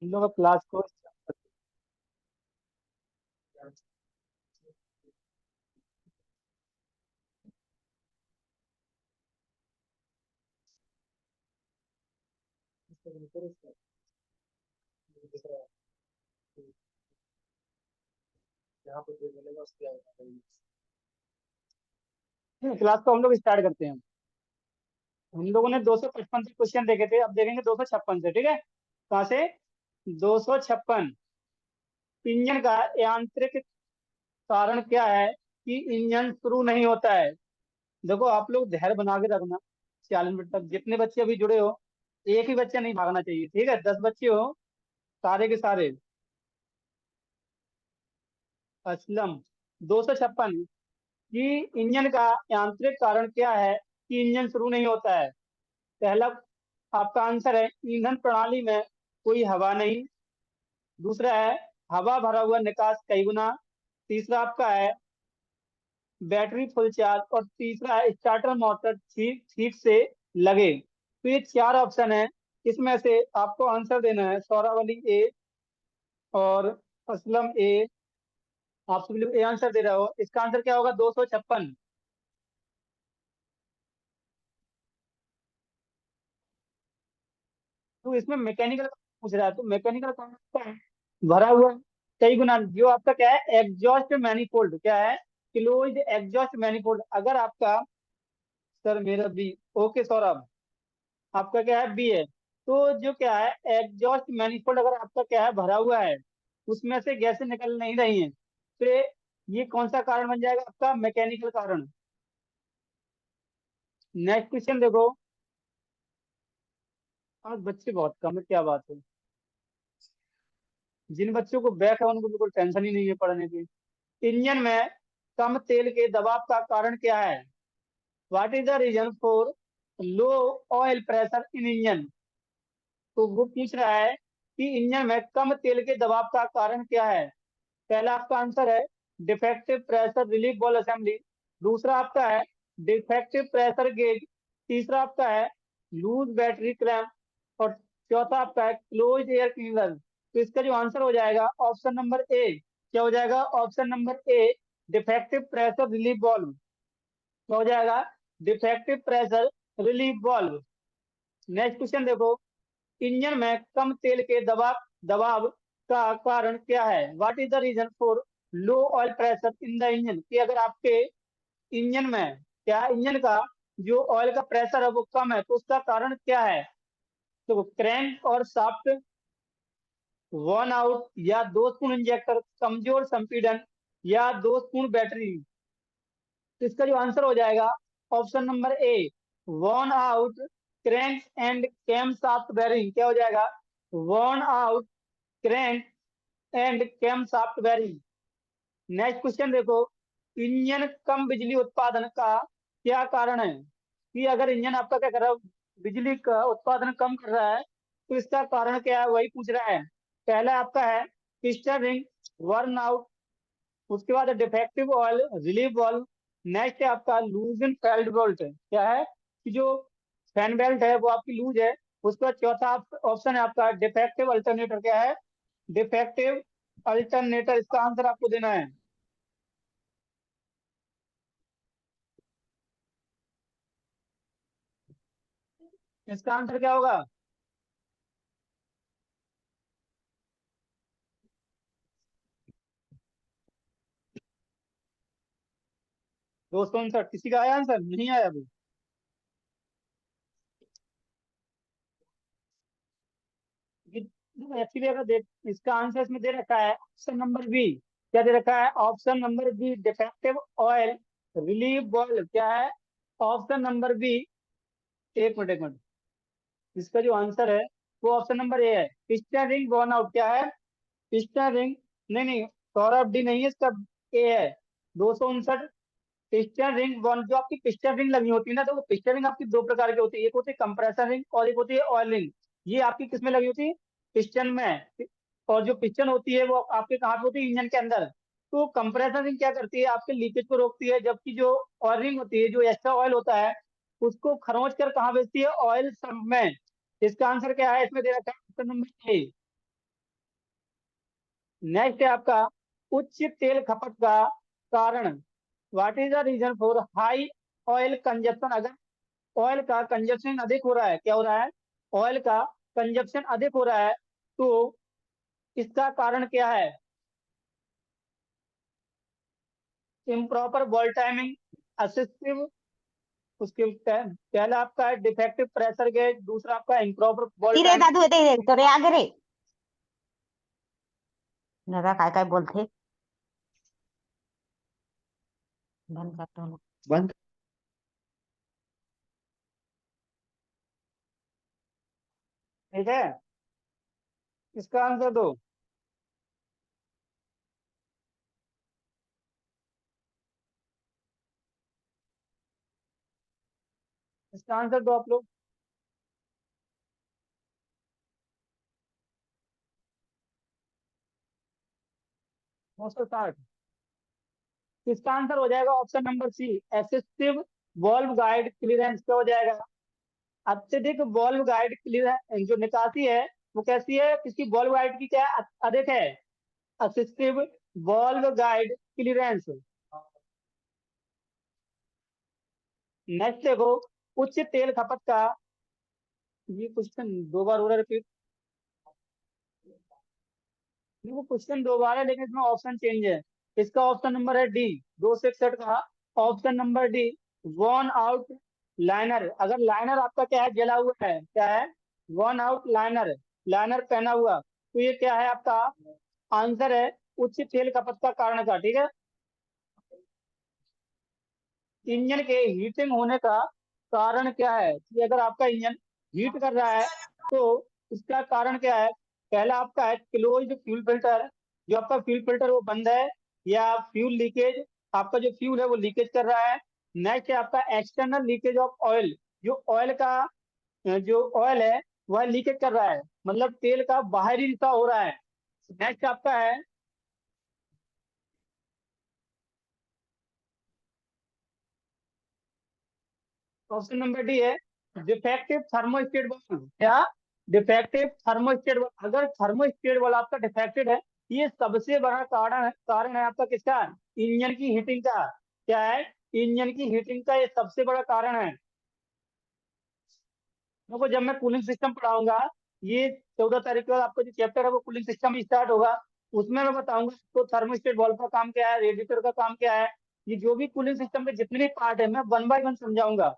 हम लोग क्लास को क्लास को हम लोग स्टार्ट करते हैं। हम लोगों ने 255 से क्वेश्चन देखे थे, अब देखेंगे 256 से। ठीक है, कहाँ से? 256। इंजन का यांत्रिक कारण क्या है कि इंजन शुरू नहीं होता है? देखो आप लोग धैर्य बना के रखना। 40 मिनट तक जितने बच्चे अभी जुड़े हो, एक ही बच्चा नहीं भागना चाहिए। ठीक है, 10 बच्चे हो सारे के सारे। असलम। 256 कि इंजन का यांत्रिक कारण क्या है कि इंजन शुरू नहीं होता है? पहला आपका आंसर है ईंधन प्रणाली में कोई हवा नहीं। दूसरा है हवा भरा हुआ निकास कई गुना। तीसरा आपका है बैटरी फुल चार्ज। और तीसरा है स्टार्टर मोटर ठीक ठीक से लगे। तो ये चार ऑप्शन है, इसमें से आपको आंसर देना है। सौरभ अली ए और असलम ए, आप सभी लोग ए आंसर दे रहे हो। इसका आंसर क्या होगा? 256। तो इसमें मैकेनिकल पूछ रहा है, तो मैकेनिकल क्या है? भरा हुआ कई गुना। जो आपका क्या है? एग्जॉस्ट मैनिफोल्ड क्या है? Closed exhaust manifold. अगर आपका, सर मेरा बी। ओके सौरभ, आपका क्या है? बी है। तो जो क्या है, एग्जॉस्ट मैनिफोल्ड अगर आपका क्या है भरा हुआ है, उसमें से गैसें निकल नहीं रही हैं, तो ये कौन सा कारण बन जाएगा आपका? मैकेनिकल कारण। नेक्स्ट क्वेश्चन देखो। आज बच्चे बहुत कम है, क्या बात है? जिन बच्चों को बैक है उनको बिल्कुल टेंशन ही नहीं है पढ़ने की। इंजन में कम तेल के दबाव का कारण क्या है? What is the reason for low oil pressure in engine? तो वो पूछ रहा है कि इंजन में कम तेल के दबाव का कारण क्या है। पहला आपका आंसर है defective pressure relief ball assembly. दूसरा आपका है डिफेक्टिव प्रेशर गेज। तीसरा आपका है लूज बैटरी क्लैंप। और चौथा आपका है क्लोज एयर क्लीनर। तो इसका जो आंसर हो जाएगा ऑप्शन नंबर ए। क्या हो जाएगा? ऑप्शन नंबर ए, डिफेक्टिव प्रेशर रिलीफ बॉल्व। क्या हो जाएगा? Defective pressure relief valve. Next question देखो। इंजन में कम तेल के दबाव दबाव का कारण क्या है? What is the reason for low oil pressure in the engine? कि अगर आपके इंजन में क्या, इंजन का जो ऑयल का प्रेशर है वो कम है, तो उसका कारण क्या है? तो क्रैंक और शाफ्ट वन आउट, या दोषपूर्ण इंजेक्टर, कमजोर संपीड़न, या दोषपूर्ण बैटरी। तो इसका जो आंसर हो जाएगा option number A, worn out crank and camshaft bearing. क्या हो जाएगा? Worn out crank and camshaft bearing. Next question देखो। इंजन कम बिजली उत्पादन का क्या कारण है? कि अगर इंजन आपका क्या कर रहा है, बिजली का उत्पादन कम कर रहा है, तो इसका कारण क्या है वही पूछ रहा है। पहला आपका है पिस्टन रिंग वर्न आउट। उसके बाद defective oil relief valve. Next है आपका लूज इन फेल्ड बेल्ट। क्या है कि जो फैन बेल्ट है वो आपकी लूज है। उसके बाद चौथा ऑप्शन है आपका डिफेक्टिव अल्टरनेटर। क्या है? Defective alternator. इसका आंसर आपको देना है। इसका आंसर क्या होगा? 259। किसी का आया आंसर? नहीं आया अभी। एक्चुअली अगर देख, इसका आंसर इसमें दे रखा है ऑप्शन नंबर बी। क्या दे रखा है? Option number B, defective oil relief ball. क्या है? Option number B. एक मिनट एक मिनट। इसका जो आंसर है वो ऑप्शन नंबर ए है, पिस्टन रिंग बोर्न आउट। क्या है? Piston ring. नहीं नहीं, सौरभ डी नहीं है इसका, ए है। 259। पिस्टन रिंग बॉर्न, जो आपकी पिस्टन रिंग लगी होती है ना, तो वो पिस्टन रिंग आपकी दो प्रकार की होती है। एक होती है कंप्रेसर रिंग और एक होती है ऑयल रिंग। ये आपकी किस में लगी होती है? पिस्टन में। और जो पिस्टन होती है वो आपके कहाँ पे होती है? इंजन के अंदर। तो कंप्रेसर रिंग क्या करती है? आपके लीकेज को रोकती है। जबकि जो ऑयल रिंग होती है, जो एक्स्ट्रा ऑयल होता है, उसको खरोंच कर कहाँ भेजती है? ऑयल सम्प में। इसका आंसर क्या है? इसमें दे रखा है ऑप्शन नंबर ए। नेक्स्ट है आपका उच्च तेल खपत का कारण। What is the reason for high oil consumption. अगर ऑयल का कंजप्शन अधिक हो रहा है, क्या हो रहा है, ऑयल का कंजप्शन अधिक हो रहा है, तो इसका कारण क्या है? इम्प्रॉपर बॉल टाइमिंग, असिस्टिव, उसके पहला आपका है डिफेक्टिव प्रेशर गेज, दूसरा आपका इम्प्रॉपर बॉल रे टाइमिंग। दादू ते तो रे आगे रे दादा काय काय बोलते बंद करतो ना बंद ठीक है, इसका आंसर दो। इसका आंसर दो आप लोग। 960। इसका आंसर हो जाएगा ऑप्शन नंबर सी, एसिस्टिव वॉल्व गाइड क्लियरेंस। क्या हो जाएगा? अत्यधिक वॉल्व गाइड क्लियरेंस, जो निकासी है वो कैसी है, किसकी वॉल्व गाइड की क्या अधिक है? Assistive valve guide clearance. Next देखो, उच्च तेल खपत का, ये क्वेश्चन दो बार हो रहा है रिपीट। देखो क्वेश्चन दो बार है लेकिन इसमें ऑप्शन चेंज है। इसका ऑप्शन नंबर है डी, 261 का option number D, worn out liner. अगर लाइनर आपका क्या है, जला हुआ है, क्या है, वॉन आउट लाइनर, लाइनर पहना हुआ, तो ये क्या है आपका आंसर है उच्च तेल खपत का कारण का। ठीक है, इंजन के हीटिंग होने का कारण क्या है, कि अगर आपका इंजन हीट कर रहा है तो इसका कारण क्या है? पहला आपका है क्लोज्ड फ्यूल फिल्टर, जो आपका फ्यूल फिल्टर वो बंद है, या फ्यूल लीकेज, आपका जो फ्यूल है वो लीकेज कर रहा है। नेक्स्ट है आपका एक्सटर्नल लीकेज ऑफ ऑयल, जो ऑयल का जो ऑयल है वह लीकेज कर रहा है, मतलब तेल का बाहरी रिसाव हो रहा है। नेक्स्ट आपका है ऑप्शन नंबर डी है डिफेक्टिव थर्मोस्टेट वाल्व। क्या? Defective thermostat valve. अगर थर्मोस्टेट वाल्व आपका डिफेक्टेड है, ये सबसे बड़ा कारण है आपका किसका? इंजन की हीटिंग का। क्या है? इंजन की हीटिंग का ये सबसे बड़ा कारण है। देखो जब मैं कूलिंग सिस्टम पढ़ाऊंगा, ये 14 तारीख के बाद आपका जो चैप्टर है वो कूलिंग सिस्टम स्टार्ट होगा, उसमें मैं बताऊंगा तो थर्मोस्टेट वाल्व का काम क्या है, रेडिएटर का काम क्या है, ये जो भी कूलिंग सिस्टम के जितने भी पार्ट है मैं वन बाय वन समझाऊंगा।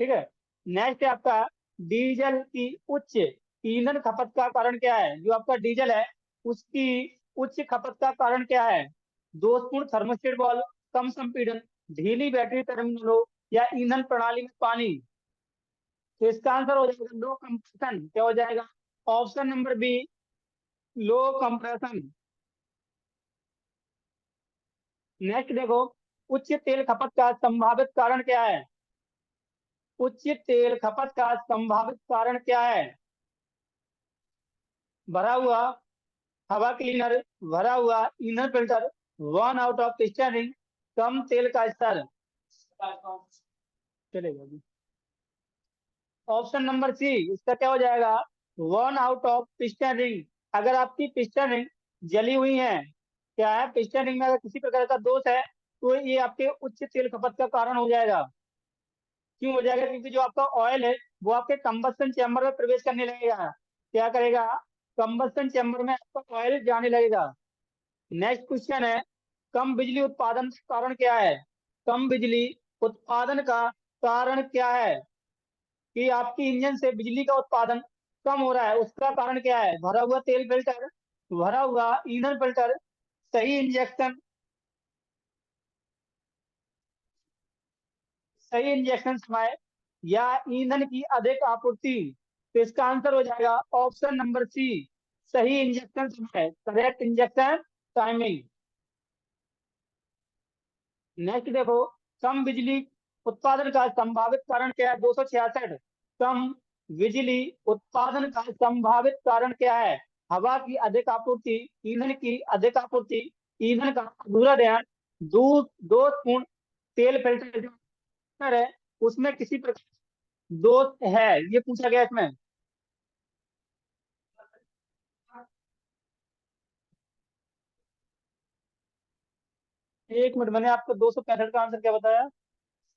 ठीक है, नेक्स्ट है आपका डीजल की उच्च ईंधन खपत का कारण क्या है? जो आपका डीजल है उसकी उच्च खपत का कारण क्या है? दोषपूर्ण थर्मोस्टेट वाल्व, कम संपीड़न, ढीली बैटरी टर्मिनलों, या ईंधन प्रणाली में पानी। तो इसका आंसर हो जाएगा लो कंप्रेशन। क्या हो जाएगा? ऑप्शन नंबर बी, लो कंप्रेशन। नेक्स्ट देखो, उच्च तेल खपत का संभावित कारण क्या है? उच्च तेल खपत का संभावित कारण क्या है? भरा हुआ हवा क्लीनर, भरा हुआ inner filter, one out of steering, कम तेल का स्तर। चलेगा जी। ऑप्शन नंबर सी, इसका क्या हो जाएगा? One out of piston ring. अगर आपकी पिस्टन रिंग जली हुई है, क्या है, पिस्टन रिंग में अगर किसी प्रकार का दोष है, तो ये आपके उच्च तेल खपत का कारण हो जाएगा। क्यों हो जाएगा? क्योंकि जो आपका ऑयल है वो आपके कंबस्टन चैम्बर में प्रवेश करने लगेगा। क्या करेगा? कंबस्टन चैम्बर में आपका ऑयल जाने लगेगा। नेक्स्ट क्वेश्चन है, कम बिजली उत्पादन का कारण क्या है? कम बिजली उत्पादन का कारण क्या है? कि आपकी इंजन से बिजली का उत्पादन कम हो रहा है, उसका कारण क्या है? भरा हुआ तेल फिल्टर, भरा हुआ ईंधन फिल्टर, सही इंजेक्शन, सही इंजेक्शन समय, या ईंधन की अधिक आपूर्ति। तो इसका आंसर हो जाएगा ऑप्शन नंबर सी, सही इंजेक्शन समय, करेक्ट इंजेक्शन टाइमिंग। नेक्स्ट देखो, कम बिजली उत्पादन का संभावित कारण क्या है? 266। कम बिजली उत्पादन का संभावित कारण क्या है? हवा की अधिक आपूर्ति, ईंधन की अधिक आपूर्ति, ईंधन का अधूरा दहन, दूध दोषपूर्ण तेल फिल्टर जो है उसमें किसी प्रकार दोष है, ये पूछा गया इसमें। एक मिनट, मैंने आपको 265 का आंसर क्या बताया?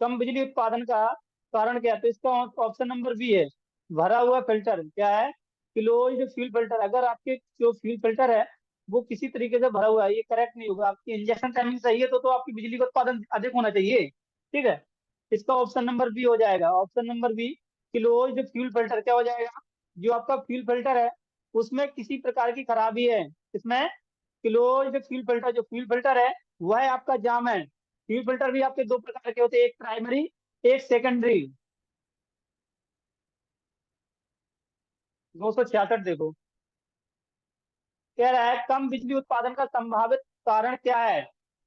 कम बिजली उत्पादन का कारण क्या है? तो इसका ऑप्शन नंबर बी है, भरा हुआ फिल्टर। क्या है? Closed fuel filter. अगर आपके जो फ्यूल फिल्टर है वो किसी तरीके से भरा हुआ है, ये करेक्ट नहीं होगा। आपकी इंजेक्शन टाइमिंग सही है तो आपकी बिजली का उत्पादन अधिक होना चाहिए। ठीक है, इसका ऑप्शन नंबर बी हो जाएगा। Option number B, closed fuel filter क्या हो जाएगा? जो आपका फ्यूल फिल्टर है उसमें किसी प्रकार की खराबी है, इसमें क्लोज्ड फ्यूल फिल्टर, जो फ्यूल फिल्टर है वह आपका जाम है। फ्यूल फिल्टर भी आपके दो प्रकार के होते हैं, एक प्राइमरी, एक सेकेंडरी। 266 देखो, कह रहा है कम बिजली उत्पादन का संभावित कारण क्या है?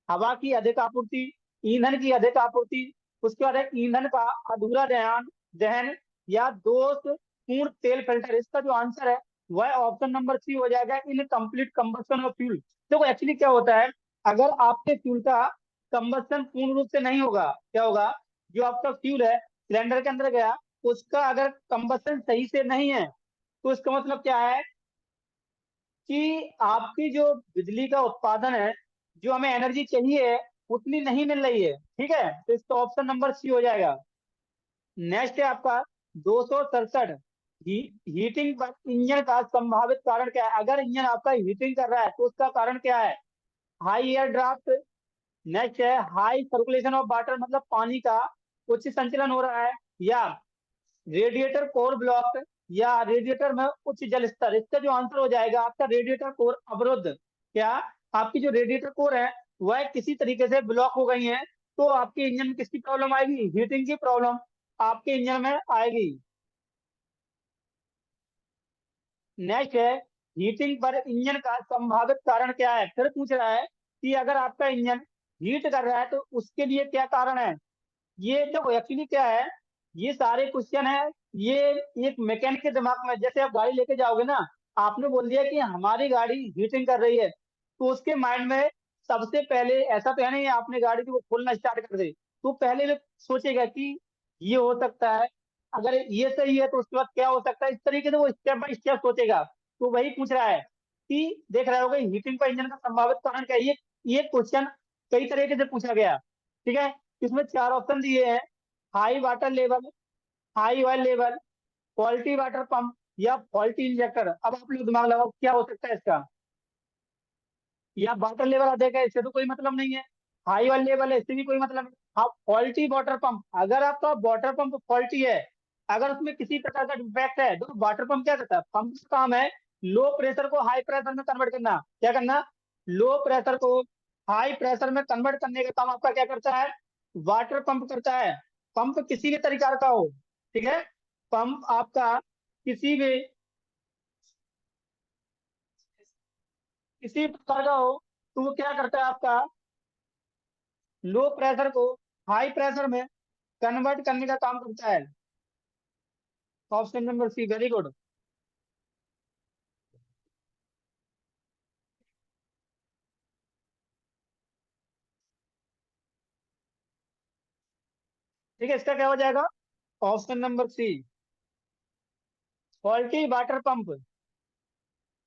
हवा की अधिक आपूर्ति, ईंधन की अधिक आपूर्ति, उसके बाद है ईंधन का अधूरा दहन दहन या दोषपूर्ण तेल फिल्टर। इसका जो आंसर है वह ऑप्शन नंबर सी हो जाएगा, इनकम्प्लीट कंबस्शन ऑफ फ्यूल। देखो एक्चुअली क्या होता है, अगर आपके फ्यूल का कंबस्शन पूर्ण रूप से नहीं होगा, क्या होगा? जो आपका फ्यूल है सिलेंडर के अंदर गया, उसका अगर कंबस्शन सही से नहीं है तो इसका मतलब क्या है कि आपकी जो बिजली का उत्पादन है, जो हमें एनर्जी चाहिए उतनी नहीं मिल रही है। ठीक है, तो इसका ऑप्शन नंबर सी हो जाएगा। नेक्स्ट है आपका 267, हीटिंग पर इंजन का संभावित कारण क्या है? अगर इंजन आपका हीटिंग कर रहा है तो उसका कारण क्या है? High air draft. नेक्स्ट है हाई सर्कुलेशन ऑफ वाटर, मतलब पानी का उच्च संचलन हो रहा है, या रेडिएटर कोर ब्लॉक, या रेडिएटर में उच्च जल स्तर। इसका जो आंसर हो जाएगा आपका रेडिएटर कोर अवरुद्ध। क्या? आपकी जो रेडिएटर कोर है वह किसी तरीके से ब्लॉक हो गई है, तो आपके इंजन में किसकी प्रॉब्लम आएगी? हीटिंग की प्रॉब्लम आपके इंजन में आएगी। नेक्स्ट है हीटिंग पर इंजन का संभावित कारण क्या है? फिर पूछ रहा है कि अगर आपका इंजन हीट कर रहा है तो उसके लिए क्या कारण है। ये जो एक्चुअली क्या है, ये सारे क्वेश्चन है, ये एक मैकेनिक के दिमाग में, जैसे आप गाड़ी लेके जाओगे ना, आपने बोल दिया कि हमारी गाड़ी हीटिंग कर रही है, तो उसके माइंड में सबसे पहले, ऐसा तो है नहीं आपने गाड़ी को खोलना स्टार्ट कर दे, तो पहले वो सोचेगा कि ये हो सकता है, अगर ये सही है तो उसके बाद क्या हो सकता है, इस तरीके से वो स्टेप बाय स्टेप सोचेगा। तो वही पूछ रहा है कि देख रहे होगे हीटिंग पर इंजन का संभावित कारण क्या है। ये क्वेश्चन कई तरीके से पूछा गया। ठीक है, इसमें चार ऑप्शन दिए हैं, high water level, high oil level, faulty water pump, या फॉल्टी इंजेक्टर। अब आप लोग दिमाग लगाओ क्या हो सकता है इसका। या वाटर लेवल अधिक है, इससे तो कोई मतलब नहीं है। हाई ऑयल लेवल है, इससे भी कोई मतलब नहीं। हाँ, फॉल्टी वाटर पंप, अगर आपका वाटर पंप फॉल्टी है, अगर उसमें किसी प्रकार का डिफेक्ट है, तो वाटर पंप क्या करता है? पंप का काम है लो प्रेशर को हाई प्रेशर में कन्वर्ट करना। क्या करना? लो प्रेशर को हाई प्रेशर में कन्वर्ट करने का काम आपका क्या करता है? वाटर पंप करता है। पंप किसी भी तरीका का हो, ठीक है, पंप आपका किसी भी किसी प्रकार का हो, तो वो क्या करता है आपका? लो प्रेशर को हाई प्रेशर में कन्वर्ट करने का काम करता है। Option number C, very good. ठीक है, इसका क्या हो जाएगा? Option number C, faulty water pump.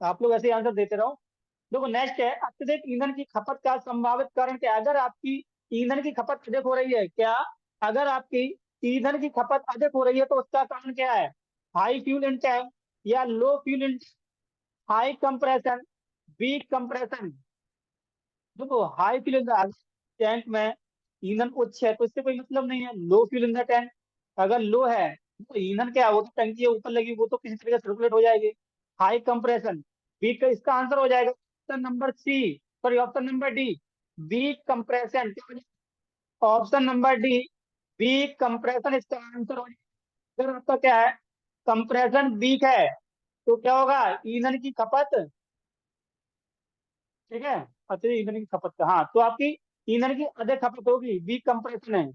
आप लोग ऐसे आंसर देते रहो। देखो नेक्स्ट है अत्यधिक ईंधन की खपत का संभावित कारण क्या है? अगर आपकी ईंधन की खपत अधिक हो रही है, क्या? अगर आपकी ईंधन की खपत अधिक हो रही है तो उसका कारण क्या है? हाई फ्यूल इनटेक, या low fuel intake, high compression, weak compression. देखो high fuel in the tank में ईंधन उच्च है तो इससे कोई मतलब नहीं है। लो फ्यूल इन द टैंक, अगर लो है तो ईंधन क्या है, वो तो टंकी है ऊपर लगी, वो तो किसी तरीके से सर्कुलेट हो जाएगी। हाई कंप्रेशन, वीक, इसका आंसर हो जाएगा option number C, sorry option number D, weak compression. Option number D, weak compression इसका आंसर हो जाएगा। अगर आपका क्या है, कंप्रेशन वीक है, तो क्या होगा? ईंधन की खपत, ठीक है, अतिरिक्त ईंधन की खपत का, हाँ, तो आपकी ईंधन की अधिक खपत होगी, वीक कंप्रेशन है।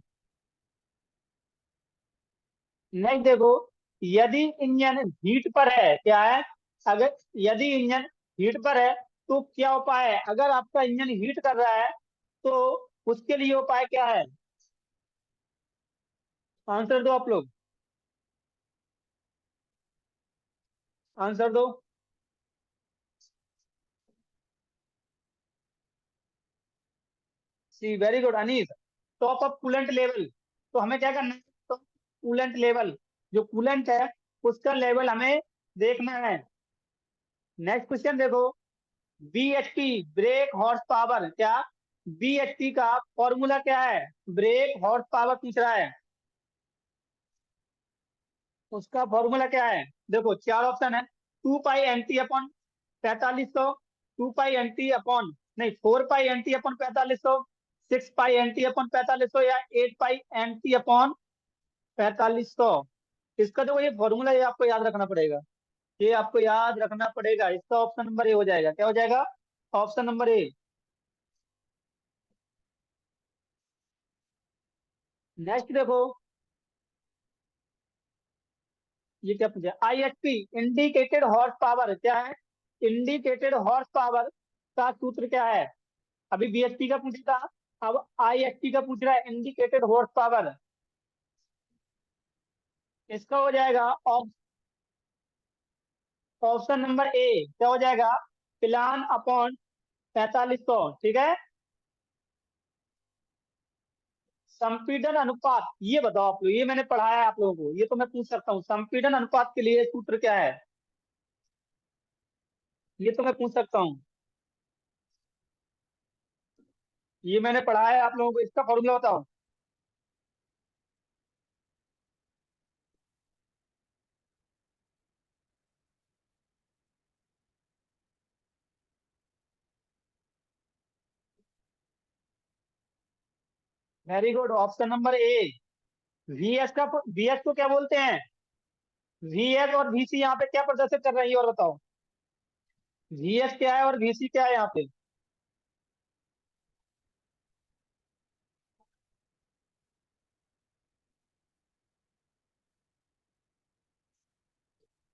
नेक्स्ट देखो, यदि इंजन हीट पर है, क्या है? अगर यदि इंजन हीट पर है तो क्या उपाय है? अगर आपका इंजन हीट कर रहा है तो उसके लिए उपाय क्या है? आंसर दो आप लोग, आंसर दो। See, very good Anees. Top off coolant level, तो हमें क्या करना है, तो कूलेंट लेवल, जो कूलेंट है उसका लेवल हमें देखना है। नेक्स्ट क्वेश्चन देखो, बीएचपी ब्रेक हॉर्स पावर, क्या बीएचपी का फॉर्मूला क्या है, ब्रेक हॉर्स पावर पूछ रहा है, उसका फॉर्मूला क्या है। देखो चार ऑप्शन है, 2 पाई NT अपॉन 4500, 2 पाई NT अपॉन, नहीं 4 पाई NT अपॉन 4500, 6 पाई NT अपॉन 4500 या 8 पाई NT अपॉन 4500। इसका देखो ये फॉर्मूला, ये आपको याद रखना पड़ेगा, ये आपको याद रखना पड़ेगा। इसका ऑप्शन नंबर ए हो जाएगा, क्या हो जाएगा, ऑप्शन नंबर ए। नेक्स्ट देखो, ये क्या पूछा, IHP इंडिकेटेड हॉर्स पावर, क्या है, इंडिकेटेड हॉर्स पावर का सूत्र क्या है। अभी BHP का पूछा था, अब IHP का पूछ रहा है, इंडिकेटेड हॉर्स पावर। इसका हो जाएगा ऑप्शन नंबर ए, क्या हो जाएगा, प्लान अपॉन 4500, ठीक है। संपीड़न अनुपात, ये बताओ आप लोग, ये मैंने पढ़ाया है आप लोगों को, ये तो मैं पूछ सकता हूँ, संपीड़न अनुपात के लिए सूत्र क्या है, ये तो मैं पूछ सकता हूँ, ये मैंने पढ़ाया है आप लोगों को, इसका फॉर्मूला बताओ। वेरी गुड, ऑप्शन नंबर ए। VS को क्या बोलते हैं, VS और VC यहाँ पे क्या प्रदर्शित कर रही है, और बताओ, VS क्या है और VC क्या है यहाँ पे।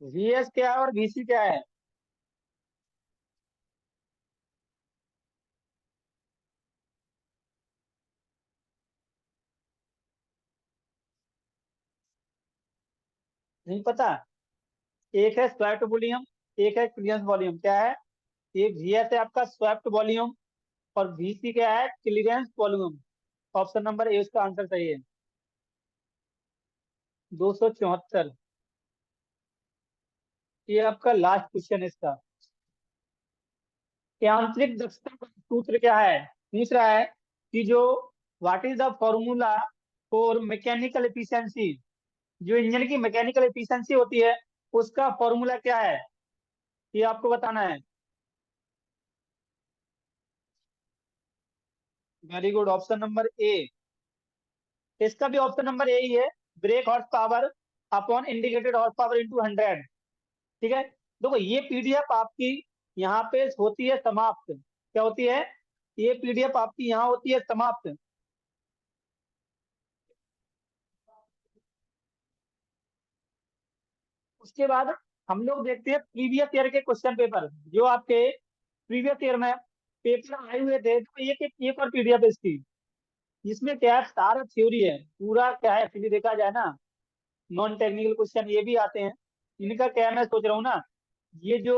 VS क्या है और VC क्या है। नहीं पता, एक है स्वेप्ट वॉल्यूम, एक है क्लियरेंस वॉल्यूम, क्या है, एक VS है आपका स्वेप्ट वॉल्यूम, और VC क्या है, क्लियरेंस वॉल्यूम। ऑप्शन नंबर ए उसका आंसर सही है। 274, ये आपका लास्ट क्वेश्चन है इसका। यांत्रिक दक्षता का सूत्र क्या है, पूछ रहा है कि जो what is the formula for mechanical efficiency, जो इंजन की मैकेनिकल एफिशिएंसी होती है उसका फॉर्मूला क्या है, ये आपको बताना है। वेरी गुड, ऑप्शन नंबर ए, इसका भी ऑप्शन नंबर ए ही है, break horse power upon indicated horse power into 100, ठीक है। देखो ये PDF आपकी यहाँ पे होती है समाप्त, क्या होती है, ये PDF आपकी यहाँ होती है समाप्त। उसके बाद हम लोग देखते हैं प्रीवियस ईयर के क्वेश्चन पेपर, जो आपके प्रीवियस ईयर में पेपर आए हुए थे, तो एक और PDF है इसकी, इसमें क्या है, सारा थ्योरी है, पूरा क्या है एक्चुअली देखा जाए ना, नॉन टेक्निकल क्वेश्चन ये भी आते हैं। इनका क्या है, मैं सोच रहा हूँ ना, ये जो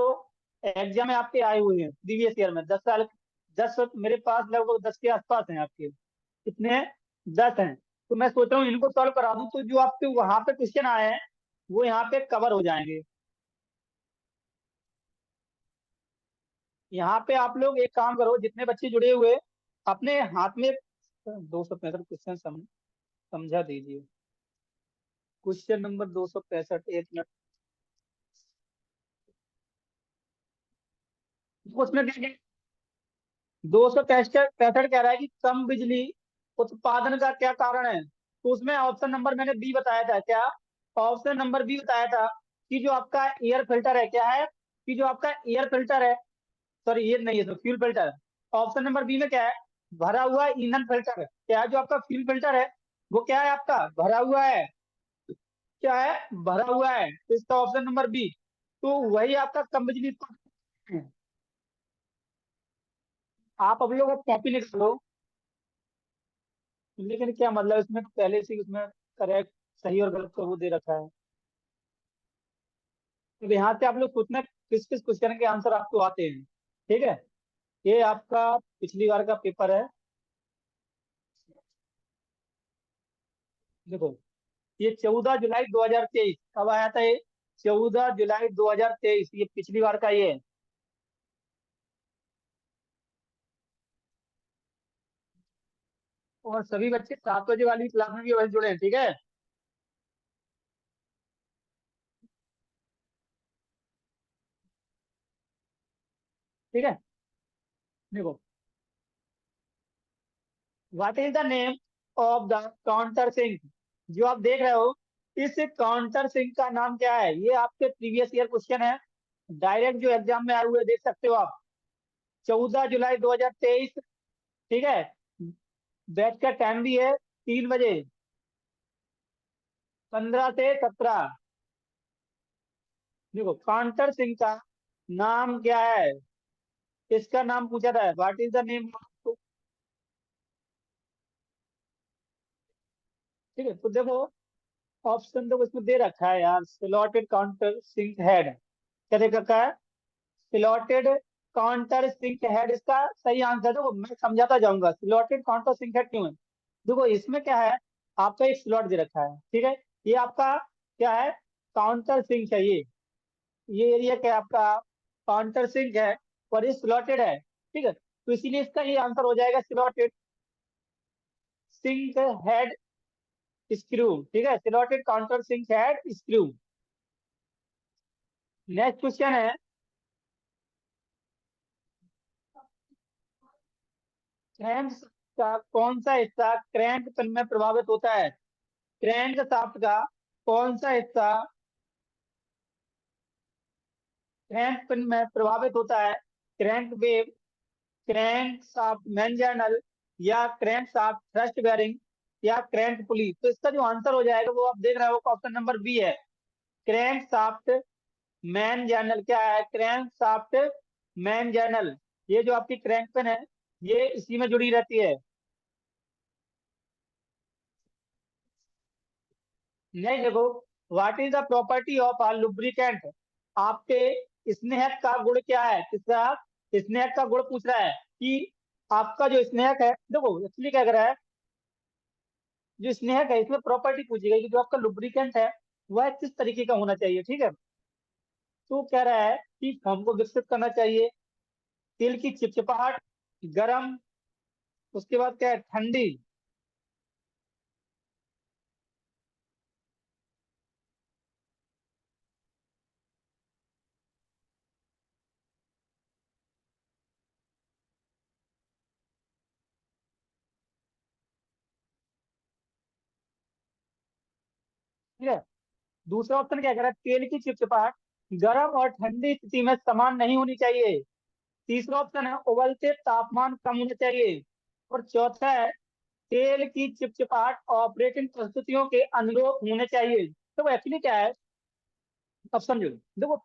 एग्जाम में आपके आए हुए हैं प्रीवियस ईयर में 10 साल, 10 मेरे पास लगभग 10 के आसपास हैं आपके, कितने हैं, 10 हैं। तो मैं सोच रहा हूँ इनको सॉल्व करा दूं, तो जो आपके वहां पे क्वेश्चन आए हैं वो यहाँ पे कवर हो जाएंगे। यहाँ पे आप लोग एक काम करो, जितने बच्चे जुड़े हुए अपने हाथ में 265 क्वेश्चन समझा दीजिए। क्वेश्चन नंबर 265, एक मिनट, उसमें 265 कह रहा है कि कम बिजली उत्पादन का क्या कारण है, तो उसमें ऑप्शन नंबर मैंने बी बताया था, क्या ऑप्शन नंबर बी बताया था, कि जो आपका एयर फिल्टर है, क्या है, कि जो आपका एयर फिल्टर है, सॉरी एयर नहीं है, fuel filter. Option number B में क्या है, भरा हुआ ईंधन फिल्टर, क्या है, जो आपका फ्यूल फिल्टर है वो क्या है, आपका भरा हुआ है, क्या है, भरा हुआ है, तो इसका ऑप्शन नंबर बी, तो वही आपका कम बिजली उत्पादन है। आप अब लोग कॉपी निकालो, लेकिन क्या मतलब, इसमें तो पहले से ही उसमें करेक्ट, सही और गलत का वो दे रखा है। तो यहाँ से आप लोग सोचना किस किस क्वेश्चन के आंसर आपको आते हैं, ठीक है। ये आपका पिछली बार का पेपर है, देखो ये 14 जुलाई 2023 कब आया था ये? 14 जुलाई 2023, ये पिछली बार का ये है। और सभी बच्चे 7 बजे वाली क्लास में भी वैसे जुड़े हैं, ठीक है। ठीक है, देखो what is the name of the countersink, जो आप देख रहे हो इस काउंटर सिंक का नाम क्या है? ये आपके प्रीवियस ईयर क्वेश्चन है, डायरेक्ट जो एग्जाम में आए हुए देख सकते हो आप। 14 जुलाई 2023, ठीक है। बैच का टाइम भी है 3 बजे, 15 से 17। देखो काउंटर सिंह का नाम क्या है? इसका नाम पूछा था, व्हाट इज द नेम। ठीक है, तो देखो ऑप्शन तो इसमें दे रखा है यार, स्लॉटेड काउंटर सिंक हेड। क्या दे रखा है? स्लॉटेड काउंटर सिंक हेड इसका सही आंसर। देखो मैं समझाता जाऊंगा स्लॉटेड काउंटर सिंक हेड क्यों है। देखो इसमें क्या है, आपका एक स्लॉट दे रखा है, ठीक है। ये आपका क्या है? काउंटर सिंक है ये एरिया क्या है आपका? काउंटर सिंक है और ये स्लॉटेड है, ठीक है। तो इसीलिए इसका ये आंसर हो जाएगा स्लॉटेड सिंक हेड स्क्रू, ठीक है। Slotted countersink head screw. Next question है, क्रैंक का कौन सा हिस्सा क्रैंक पिन में प्रभावित होता है? क्रैंक शाफ्ट का कौन सा हिस्सा क्रैंक पिन में प्रभावित होता है? Crank wave, crank shaft main journal, या क्रैंक शाफ्ट थ्रस्ट बेयरिंग, या क्रैंक पुली। तो इसका जो आंसर हो जाएगा वो आप देख रहे हो, ऑप्शन नंबर बी है, क्रैंक शाफ्ट मैन जर्नल। क्या है? Crank shaft man journal. ये जो आपकी क्रैंक पिन है ये इसी में जुड़ी रहती है। नहीं देखो, what is the property of a lubricant, आपके स्नेहक का गुण क्या है? किसका स्नेहक का गुण पूछ रहा है कि आपका जो स्नेहक है। देखो एक्चुअली क्या कर रहा है, जो स्नेहक है इसमें प्रॉपर्टी पूछी गई कि जो आपका लुब्रिकेंट है वह किस तरीके का होना चाहिए, ठीक है। तो कह रहा है कि फॉर्म को विकसित करना चाहिए, तेल की चिपचिपाहट, गरम, उसके बाद क्या है ठंडी। ठीक है, दूसरा ऑप्शन क्या कह रहा है, तेल की चिपचिपाहट गर्म और ठंडी स्थिति में समान नहीं होनी चाहिए। तीसरा ऑप्शन है उबलते तापमान कम होना चाहिए। और चौथा है तेल की चिपचिपाहट ऑपरेटिंग परिस्थितियों के अनुरूप होने चाहिए। तो एक्चुअली क्या है, अब समझो। देखो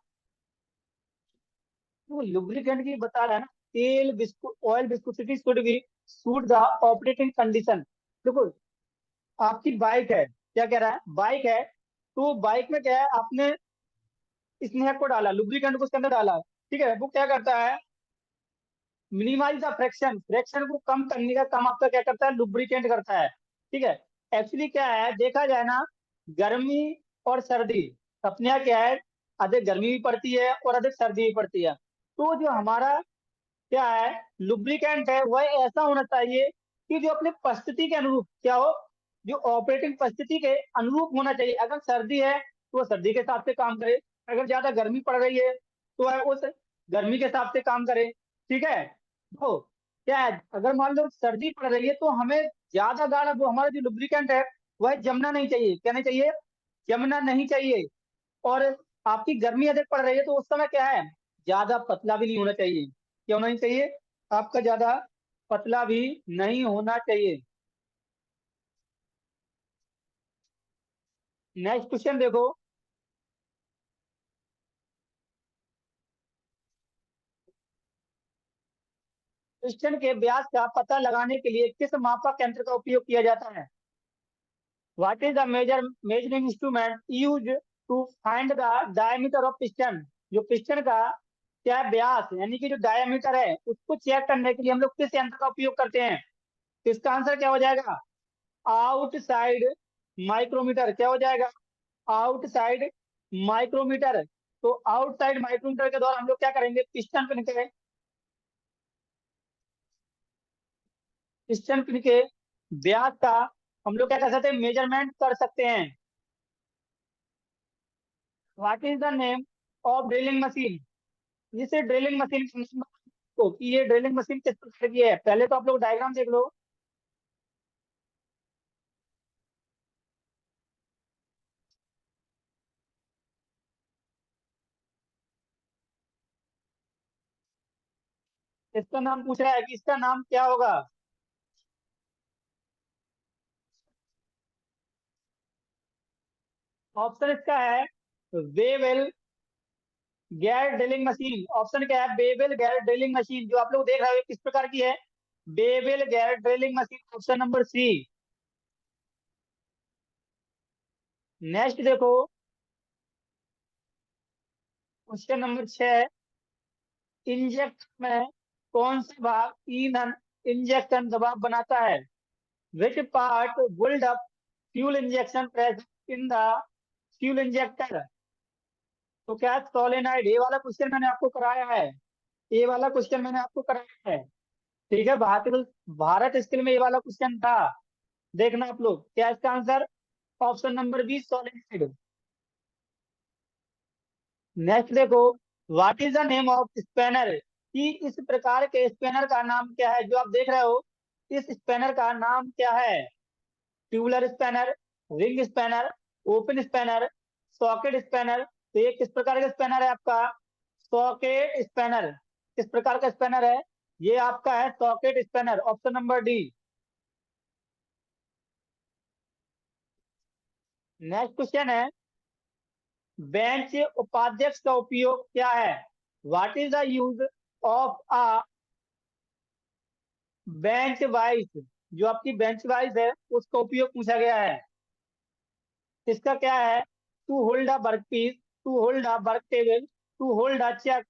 वो लुब्रिकेंट की बता रहा है ना, तेल biscuit oil viscosity should be suit the operating condition. देखो आपकी बाइक है, क्या कह रहा है, बाइक है, तो बाइक में क्या है, आपने स्नेहक को डाला, लुब्रिकेंट को उसके अंदर डाला, ठीक है। वो क्या करता है, मिनिमाइज द फ्रैक्शन, फ्रैक्शन को कम करने का काम आपका क्या करता है, लुब्रिकेंट करता है, ठीक है। एक्चुअली क्या है, देखा जाए ना, गर्मी और सर्दी अपने यहाँ क्या है, अधिक गर्मी भी पड़ती है और अधिक सर्दी भी पड़ती है। तो जो हमारा क्या है लुब्रिकेंट है वह ऐसा होना चाहिए कि जो अपने परिस्थिति के अनुरूप क्या हो, जो ऑपरेटिंग परिस्थिति के अनुरूप होना चाहिए। अगर सर्दी है तो वह सर्दी के हिसाब से काम करे, अगर ज्यादा गर्मी पड़ रही है तो वह उस गर्मी के हिसाब से काम करे, ठीक है। तो क्या है, अगर मान लो सर्दी पड़ रही है तो हमें ज्यादा गाढ़ा वो हमारा जो लुब्रिकेंट है वह जमना नहीं चाहिए, क्या नहीं चाहिए, जमना नहीं चाहिए। और आपकी गर्मी अधिक पड़ रही है तो उस समय क्या है, ज्यादा पतला भी नहीं होना चाहिए। क्या होना नहीं चाहिए, आपका ज्यादा पतला भी नहीं होना चाहिए। नेक्स्ट क्वेश्चन देखो, पिस्टन के व्यास का पता लगाने के लिए किस मापक यंत्र का उपयोग किया जाता है? What is the measuring instrument use to find the diameter of piston. जो पिस्टन का क्या है, व्यास यानी कि जो डायमीटर है उसको चेक करने के लिए हम लोग किस यंत्र का उपयोग करते हैं? तो इसका आंसर क्या हो जाएगा, आउटसाइड माइक्रोमीटर क्या हो जाएगा, आउटसाइड माइक्रोमीटर। तो आउटसाइड माइक्रोमीटर के द्वारा हम लोग क्या करेंगे, पिस्टन पिन के व्यास का हम लोग क्या कर सकते हैं, मेजरमेंट कर सकते हैं। What is the name of drilling machine, जिसे ड्रिलिंग मशीन को कि ये ड्रिलिंग मशीन किस प्रकार की है, पहले तो आप लोग डायग्राम देख लो। इसका नाम पूछ रहा है कि इसका नाम क्या होगा। ऑप्शन इसका है वेवेल गैर ड्रिलिंग मशीन। ऑप्शन क्या है, बेबेल गैर ड्रिलिंग मशीन, जो आप लोग देख रहे हो किस प्रकार की है, bevel gear drilling machine, option number C. Next देखो, क्वेश्चन नंबर 6, इंजेक्ट में कौन सा भाग ईंधन इंजेक्शन दबाव बनाता है, which part build up fuel injection pressure in the fuel injector. तो क्या सोलेनाइड, ये वाला क्वेश्चन मैंने आपको कराया है, ये वाला क्वेश्चन मैंने आपको कराया है। ठीक है, भारत भारत स्किल में ये वाला क्वेश्चन था, देखना आप लोग। क्या इसका answer, option number B solenoid. Next देखो, what is the name of spanner, कि इस प्रकार के स्पेनर का नाम क्या है, जो आप देख रहे हो इस स्पेनर का नाम क्या है। Tubular spanner, ring spanner, open spanner, socket spanner. तो ये किस प्रकार का स्पेनर है आपका, सॉकेट स्पेनर। किस प्रकार का स्पेनर है, ये आपका है socket spanner, option number D. Next question है, बेंच उपाध्यक्ष का उपयोग क्या है, what is the use of a bench wise, जो आपकी बेंच वाइज है उसका उपयोग पूछा गया है। इसका क्या है, to hold a work piece, to hold a work table, to hold a chuck,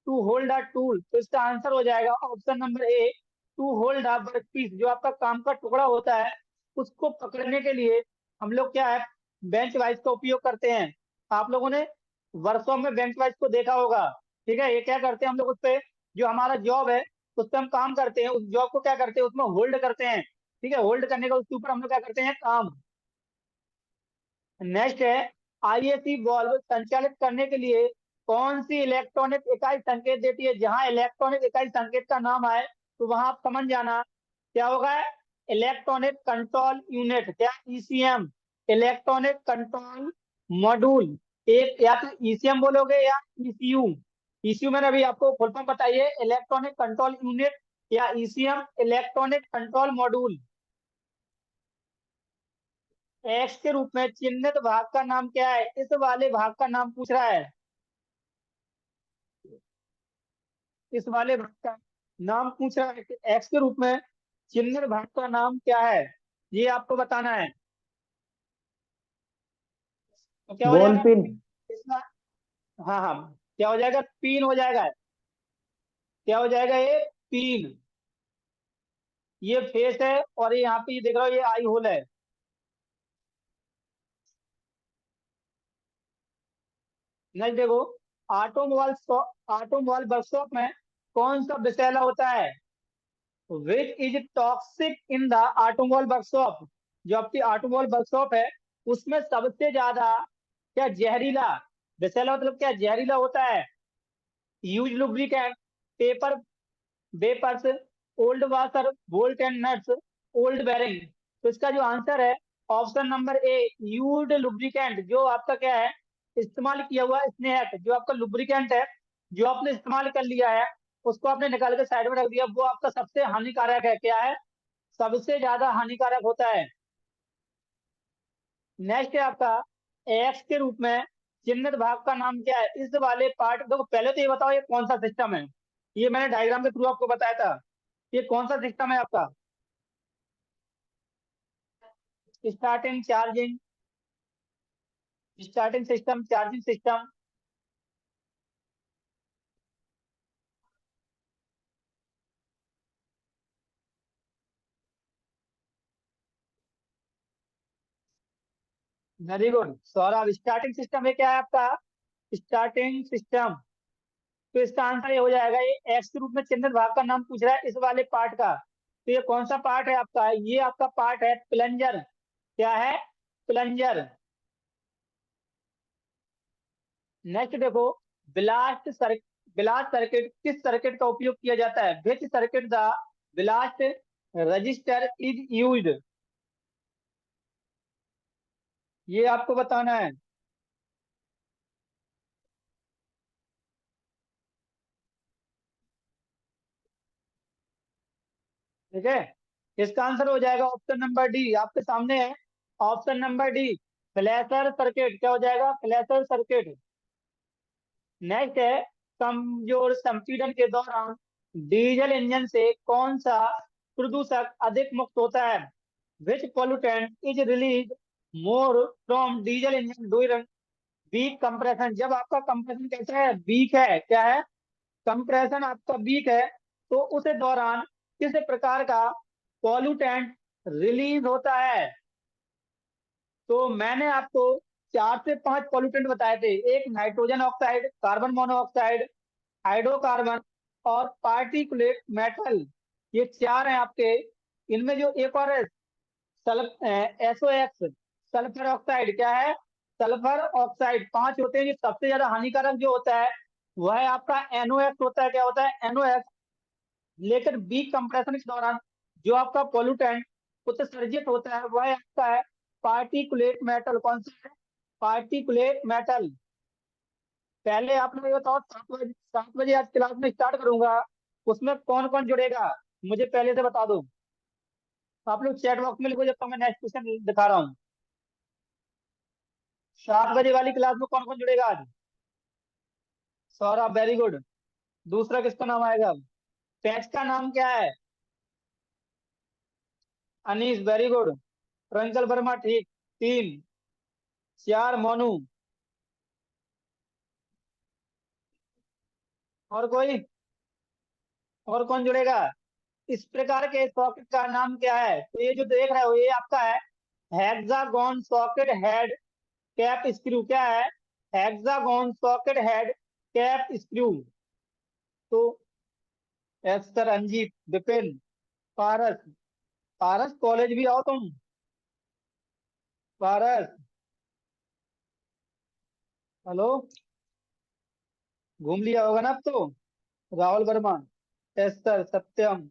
to hold a tool. तो इसका आंसर हो जाएगा option number A, to hold a work piece. जो आपका काम का टुकड़ा होता है उसको पकड़ने के लिए हम लोग क्या है, बेंच वाइज का उपयोग करते हैं। आप लोगों ने वर्कशॉप में बेंच वाइज को देखा होगा। ठीक है, ये क्या करते हैं हम लोग, उस पे जो हमारा जॉब है उस पर हम काम करते हैं, उस जॉब को क्या करते हैं उसमें होल्ड करते हैं। ठीक है, होल्ड करने का उसके ऊपर हम लोग क्या करते हैं, काम। नेक्स्ट है, आईएसी बल्ब संचालित करने के लिए कौन सी इलेक्ट्रॉनिक इकाई संकेत देती है। जहां इलेक्ट्रॉनिक इकाई संकेत का नाम आए तो वहां आप समझ जाना क्या होगा, इलेक्ट्रॉनिक कंट्रोल यूनिट, क्या ईसीएम, इलेक्ट्रॉनिक कंट्रोल मॉड्यूल। एक या तो ईसीएम बोलोगे या ईसीयू। ईसीयू मैंने अभी आपको फुल फॉर्म बताइए, इलेक्ट्रॉनिक कंट्रोल यूनिट, या ECM electronic control module. X के रूप में चिन्हित भाग का नाम क्या है, इस वाले भाग का नाम पूछ रहा है। इस वाले भाग का नाम पूछ रहा है कि एक्स के रूप में चिन्हित भाग का नाम क्या है, ये आपको बताना है। तो क्या हो बॉल जाएगा पिन। इसका, हाँ हाँ, क्या हो जाएगा, पीन हो जाएगा। क्या हो जाएगा, ये पीन। ये फेस है और ये यहाँ पे ये देख रहा हो ये आई होल है। नेक्स्ट देखो, ऑटोमोबाइल ऑटोमोबाइल वर्कशॉप में कौन सा विषैला होता है, which is toxic in the automobile workshop. जो आपकी ऑटोमोबाइल वर्कशॉप है उसमें सबसे ज्यादा क्या जहरीला, विषैला मतलब क्या जहरीला होता है। Use lubricant, paper vapours, old washer, bolt and nuts, old bearing. तो इसका जो आंसर है option number A, used lubricant. जो आपका क्या है, इस्तेमाल किया हुआ स्नेहक, जो आपका लुब्रिकेंट है जो आपने इस्तेमाल कर लिया है उसको आपने निकाल के साइड में रख दिया, वो आपका सबसे हानिकारक है। क्या है, सबसे ज्यादा हानिकारक होता है। नेक्स्ट है आपका, एक्स के रूप में चिन्हित भाग का नाम क्या है, इस वाले पार्ट देखो, पहले तो ये बताओ ये कौन सा सिस्टम है, ये मैंने डायग्राम के थ्रू आपको बताया था, ये कौन सा सिस्टम है आपका, starting charging, starting system, charging system. Very good Saurabh. Starting system में क्या है आपका? Starting system. तो इसका आंसर ये हो जाएगा, ये एक्स के रूप में चिन्हित भाग का नाम पूछ रहा है इस वाले पार्ट का। तो ये कौन सा पार्ट है आपका? ये आपका पार्ट है प्लंजर। क्या है? प्लंजर। नेक्स्ट देखो, ब्लास्ट सर्किट। ब्लास्ट सर्किट किस सर्किट का उपयोग किया जाता है? विच circuit the blast register is used? ये आपको बताना है। ठीक है, इसका आंसर हो जाएगा ऑप्शन नंबर डी, आपके सामने है option number D, flasher circuit. क्या हो जाएगा? Flasher circuit. नेक्स्ट है, कमजोर संपीड़न के दौरान डीजल इंजन से कौन सा प्रदूषक अधिक मुक्त होता है? Which pollutant is release more from diesel engine during weak compression? जब आपका कंप्रेशन कैसा है? वीक है। क्या है? कंप्रेशन आपका वीक है, तो उस दौरान किस प्रकार का पॉल्यूटेंट रिलीज होता है? तो मैंने आपको 4 से 5 पॉल्यूटेंट बताए थे। एक nitrogen oxide, carbon monoxide, hydrocarbon और पार्टिकुलेट मेटल। ये 4 हैं आपके। इनमें जो एक और है, SOX, सल्फर ऑक्साइड। क्या है? Sulphur oxide. 5 होते हैं। जो सबसे ज्यादा हानिकारक जो होता है वह है आपका NOx होता है। क्या होता है? NOx। लेकिन वीक कंप्रेशन के दौरान जो आपका पोल्यूटेंट उत्सर्जित होता है वह आपका है पार्टिकुलेट मेटल। कौन सा है? Particulate metal. पहले आप लोग ये बताओ, 7 बजे, 7 बजे आज क्लास में स्टार्ट करूंगा, उसमें कौन कौन जुड़ेगा? मुझे पहले से बता दो। आप लोग चैट बॉक्स में लिखो जब तक मैं नेक्स्ट क्वेश्चन दिखा रहा हूँ। 7 बजे वाली क्लास में कौन कौन जुड़ेगा आज? Saurabh, very good. दूसरा किसका नाम आएगा? पैच का नाम क्या है? Anees, very good. ट्रंकल वर्मा, ठीक। 3। 4 मोनू। और कोई? और कौन जुड़ेगा? इस प्रकार के सॉकेट का नाम क्या है? तो ये जो देख रहे हो ये आपका है hexagon socket head cap screw. क्या है? Hexagon socket head cap screw. तो एस्तर, अंजीत, विपिन, पारस। पारस कॉलेज भी आओ तुम। पारस, हेलो। घूम लिया होगा ना अब तो। राहुल वर्मा, एस्तर, सत्यम।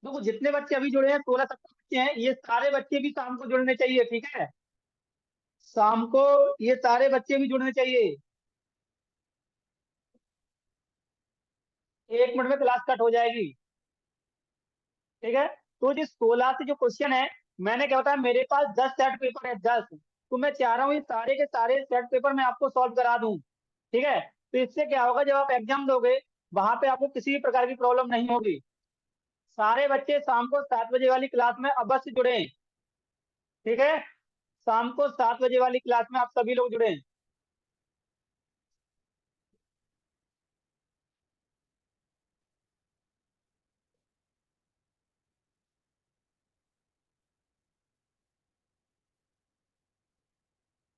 देखो जितने बच्चे अभी जुड़े हैं, 16-17 बच्चे हैं, ये सारे बच्चे भी शाम को जुड़ने चाहिए। ठीक है, शाम को ये सारे बच्चे भी जुड़ने चाहिए। 1 मिनट में क्लास कट हो जाएगी। ठीक है, तो जिस 16 से जो क्वेश्चन है, मैंने क्या बताया, मेरे पास 10 सेट पेपर है, 10। तो मैं चाह रहा हूँ ये सारे के सारे सेट पेपर मैं आपको सॉल्व करा दूं। ठीक है, तो इससे क्या होगा, जब आप एग्जाम दोगे वहां पे आपको किसी भी प्रकार की प्रॉब्लम नहीं होगी। सारे बच्चे शाम को 7 बजे वाली क्लास में अवश्य जुड़े। ठीक है, शाम को 7 बजे वाली क्लास में आप सभी लोग जुड़े।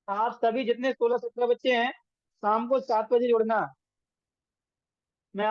आप सभी जितने 16-17 बच्चे हैं, शाम को 7 बजे जुड़ना। मैं